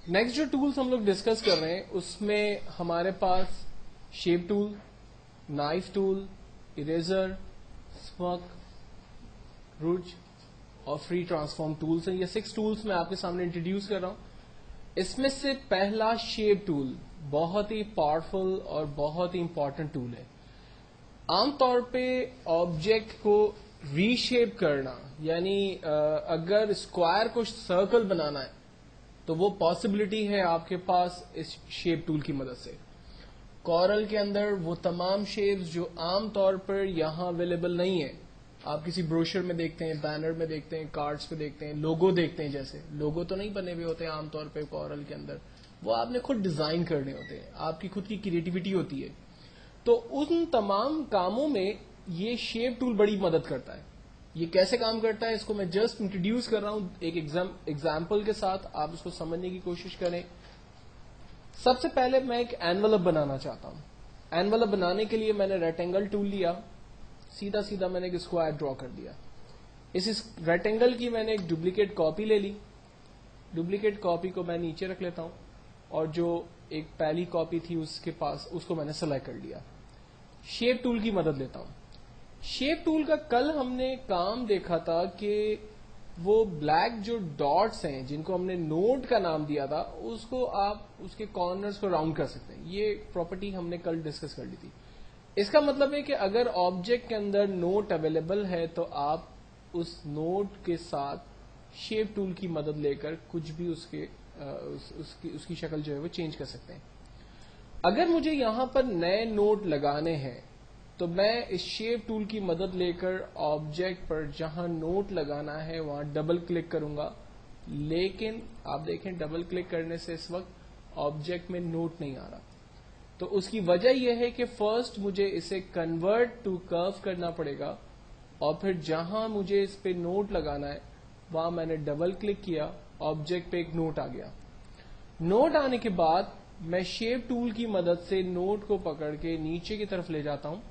Next جو tools ہم لوگ ڈسکس کر رہے ہیں اس میں ہمارے پاس shape tool, knife tool, eraser, smudge, روج اور فری ٹرانسفارم ٹولز ہیں. یہ 6 ٹولز میں آپ کے سامنے انٹروڈیوس کر رہا ہوں. اس میں سے پہلا شیپ ٹول بہت ہی پاورفل اور بہت ہی امپورٹنٹ ٹول ہے. عام طور پہ آبجیکٹ کو ری شیپ کرنا، یعنی اگر اسکوائر کو سرکل بنانا ہے تو وہ پاسبلٹی ہے آپ کے پاس اس شیپ ٹول کی مدد سے. کورل کے اندر وہ تمام شیپس جو عام طور پر یہاں اویلیبل نہیں ہیں، آپ کسی بروشر میں دیکھتے ہیں، بینر میں دیکھتے ہیں، کارڈز پہ دیکھتے ہیں، لوگو دیکھتے ہیں، جیسے لوگو تو نہیں بنے ہوئے ہوتے ہیں عام طور پہ کورل کے اندر، وہ آپ نے خود ڈیزائن کرنے ہوتے ہیں، آپ کی خود کی کریٹیوٹی ہوتی ہے. تو ان تمام کاموں میں یہ شیپ ٹول بڑی مدد کرتا ہے. یہ کیسے کام کرتا ہے اس کو میں جسٹ انٹروڈیوس کر رہا ہوں ایک ایگزامپل کے ساتھ، آپ اس کو سمجھنے کی کوشش کریں. سب سے پہلے میں ایک اینولپ بنانا چاہتا ہوں. اینولپ بنانے کے لیے میں نے ریکٹینگل ٹول لیا، سیدھا سیدھا میں نے ایک اسکوائر ڈرا کر دیا. اس ریکٹینگل کی میں نے ایک ڈپلیکیٹ کاپی لے لی. ڈپلیکیٹ کاپی کو میں نیچے رکھ لیتا ہوں اور جو ایک پہلی کاپی تھی اس کے پاس اس کو میں نے سلیکٹ کر لیا. شیپ ٹول کی مدد لیتا ہوں. شیپ ٹول کا کل ہم نے کام دیکھا تھا کہ وہ بلیک جو ڈاٹس ہیں جن کو ہم نے نوڈ کا نام دیا تھا، اس کو آپ اس کے کارنرز کو راؤنڈ کر سکتے ہیں. یہ پراپرٹی ہم نے کل ڈسکس کر لی تھی. اس کا مطلب ہے کہ اگر آبجیکٹ کے اندر نوٹ اویلیبل ہے تو آپ اس نوٹ کے ساتھ شیپ ٹول کی مدد لے کر کچھ بھی اس کی شکل جو ہے وہ چینج کر سکتے ہیں. اگر مجھے یہاں پر نئے نوٹ لگانے ہیں تو میں اس شیپ ٹول کی مدد لے کر آبجیکٹ پر جہاں نوٹ لگانا ہے وہاں ڈبل کلک کروں گا. لیکن آپ دیکھیں ڈبل کلک کرنے سے اس وقت آبجیکٹ میں نوٹ نہیں آ رہا. تو اس کی وجہ یہ ہے کہ فرسٹ مجھے اسے کنورٹ ٹو کرو کرنا پڑے گا اور پھر جہاں مجھے اس پہ نوٹ لگانا ہے وہاں میں نے ڈبل کلک کیا، آبجیکٹ پہ ایک نوٹ آ گیا. نوٹ آنے کے بعد میں شیپ ٹول کی مدد سے نوٹ کو پکڑ کے نیچے کی طرف لے جاتا ہوں.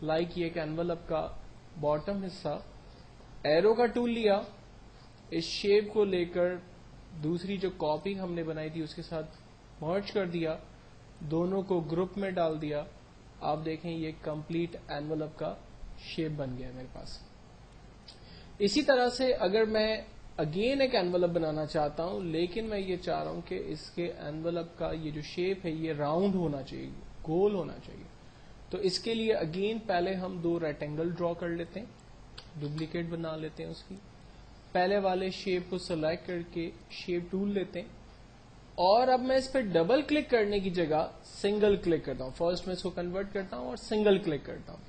لائک یہ ایک اینولپ کا باٹم حصہ، ایرو کا ٹول لیا، اس شیپ کو لے کر دوسری جو کاپی ہم نے بنائی تھی اس کے ساتھ مرج کر دیا، دونوں کو گروپ میں ڈال دیا. آپ دیکھیں یہ کمپلیٹ اینولپ کا شیپ بن گیا میرے پاس. اسی طرح سے اگر میں اگین ایک اینولپ بنانا چاہتا ہوں لیکن میں یہ چاہ رہا ہوں کہ اس کے اینولپ کا یہ جو شیپ ہے یہ راؤنڈ ہونا چاہیے، گول ہونا چاہیے، تو اس کے لیے اگین پہلے ہم 2 ریکٹینگل ڈرا کر لیتے ہیں، ڈپلیکیٹ بنا لیتے ہیں اس کی. پہلے والے شیپ کو سلیکٹ کر کے شیپ ٹول لیتے ہیں اور اب میں اس پہ ڈبل کلک کرنے کی جگہ سنگل کلک کرتا ہوں. فرسٹ میں اس کو کنورٹ کرتا ہوں اور سنگل کلک کرتا ہوں.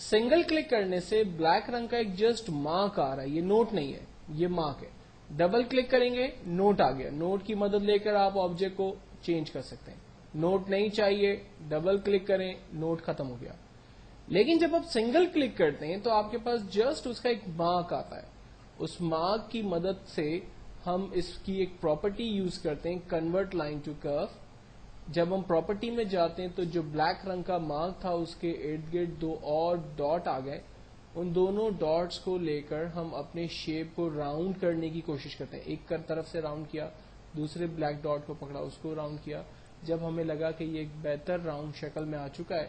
سنگل کلک کرنے سے بلیک رنگ کا ایک جسٹ مارک آ رہا ہے، یہ نوٹ نہیں ہے، یہ مارک ہے. ڈبل کلک کریں گے نوٹ آ گیا. نوٹ کی مدد لے کر آپ آبجیکٹ کو چینج کر سکتے ہیں. نوٹ نہیں چاہیے، ڈبل کلک کریں، نوٹ ختم ہو گیا. لیکن جب آپ سنگل کلک کرتے ہیں تو آپ کے پاس جسٹ اس کا ایک مارک آتا ہے. اس مارک کی مدد سے ہم اس کی ایک پراپرٹی یوز کرتے ہیں، کنورٹ لائن ٹو کرو. جب ہم پراپرٹی میں جاتے ہیں تو جو بلیک رنگ کا مارک تھا اس کے ارد گرد 2 اور ڈاٹ آ گئے. ان دونوں ڈاٹس کو لے کر ہم اپنے شیپ کو راؤنڈ کرنے کی کوشش کرتے ہیں. ایک طرف سے راؤنڈ کیا، دوسرے بلیک ڈاٹ کو پکڑا، اس کو راؤنڈ کیا. جب ہمیں لگا کہ یہ ایک بہتر راؤنڈ شکل میں آ چکا ہے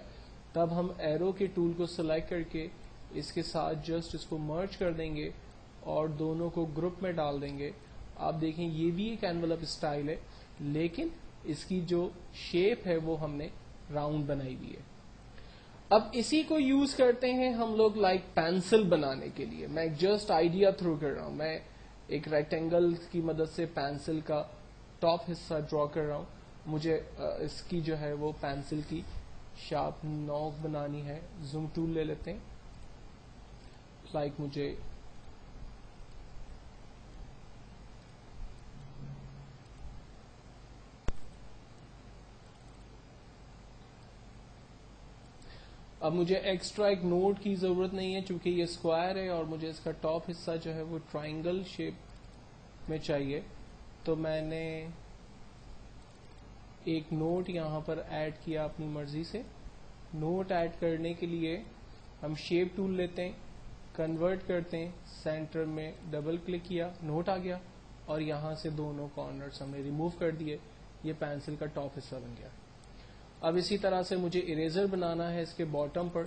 تب ہم ایرو کے ٹول کو سلیکٹ کر کے اس کے ساتھ جسٹ اس کو مرج کر دیں گے اور دونوں کو گروپ میں ڈال دیں گے. آپ دیکھیں یہ بھی ایک اینولپ اسٹائل ہے لیکن اس کی جو شیپ ہے وہ ہم نے راؤنڈ بنائی ہوئی ہے. اب اسی کو یوز کرتے ہیں ہم لوگ لائک پینسل بنانے کے لیے. میں جسٹ آئیڈیا تھرو کر رہا ہوں. میں ایک ریکٹینگل کی مدد سے پینسل کا ٹاپ حصہ ڈرا کر رہا ہوں. مجھے اس کی جو ہے وہ پینسل کی شارپ نوک بنانی ہے. زوم ٹول لے لیتے ہیں. لائک مجھے اب مجھے ایکسٹرا ایک نوٹ کی ضرورت نہیں ہے چونکہ یہ اسکوائر ہے اور مجھے اس کا ٹاپ حصہ جو ہے وہ ٹرائنگل شیپ میں چاہیے. تو میں نے ایک نوٹ یہاں پر ایڈ کیا اپنی مرضی سے. نوٹ ایڈ کرنے کے لیے ہم شیپ ٹول لیتے ہیں، کنورٹ کرتے ہیں، سینٹر میں ڈبل کلک کیا، نوٹ آ گیا. اور یہاں سے دونوں کارنرز ہم نے ریموو کر دیے. یہ پینسل کا ٹاپ حصہ بن گیا. اب اسی طرح سے مجھے اریزر بنانا ہے اس کے باٹم پر,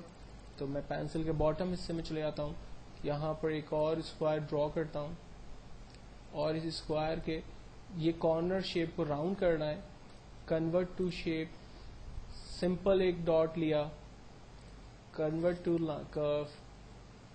تو میں پینسل کے باٹم حصے میں چلے جاتا ہوں. یہاں پر ایک اور اسکوائر ڈرا کرتا ہوں, اور اس اسکوائر کے یہ کارنر شیپ کو راؤنڈ کرنا ہے. کنورٹ ٹو شیپ, سمپل ایک ڈاٹ لیا, کنورٹ ٹو کرو,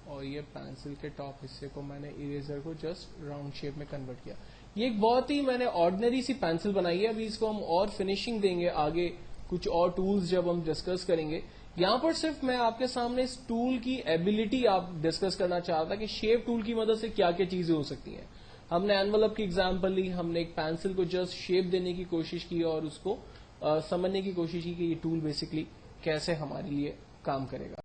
اور یہ پینسل کے ٹاپ حصے کو میں نے اریزر کو جسٹ راؤنڈ شیپ میں کنورٹ کیا. یہ ایک بہت ہی میں نے آرڈنری سی پینسل بنائی ہے. ابھی اس کو ہم اور فنیشنگ دیں گے آگے کچھ اور ٹولز جب ہم ڈسکس کریں گے. یہاں پر صرف میں آپ کے سامنے اس ٹول کی ایبلٹی آپ ڈسکس کرنا چاہتا کہ شیپ ٹول کی مدد سے کیا کیا چیزیں ہو سکتی ہیں. ہم نے اینولپ کی ایگزامپل لی, ہم نے ایک پینسل کو جسٹ شیپ دینے کی کوشش کی اور اس کو سمجھنے کی کوشش کی کہ یہ ٹول بیسکلی کیسے ہمارے لیے کام کرے گا.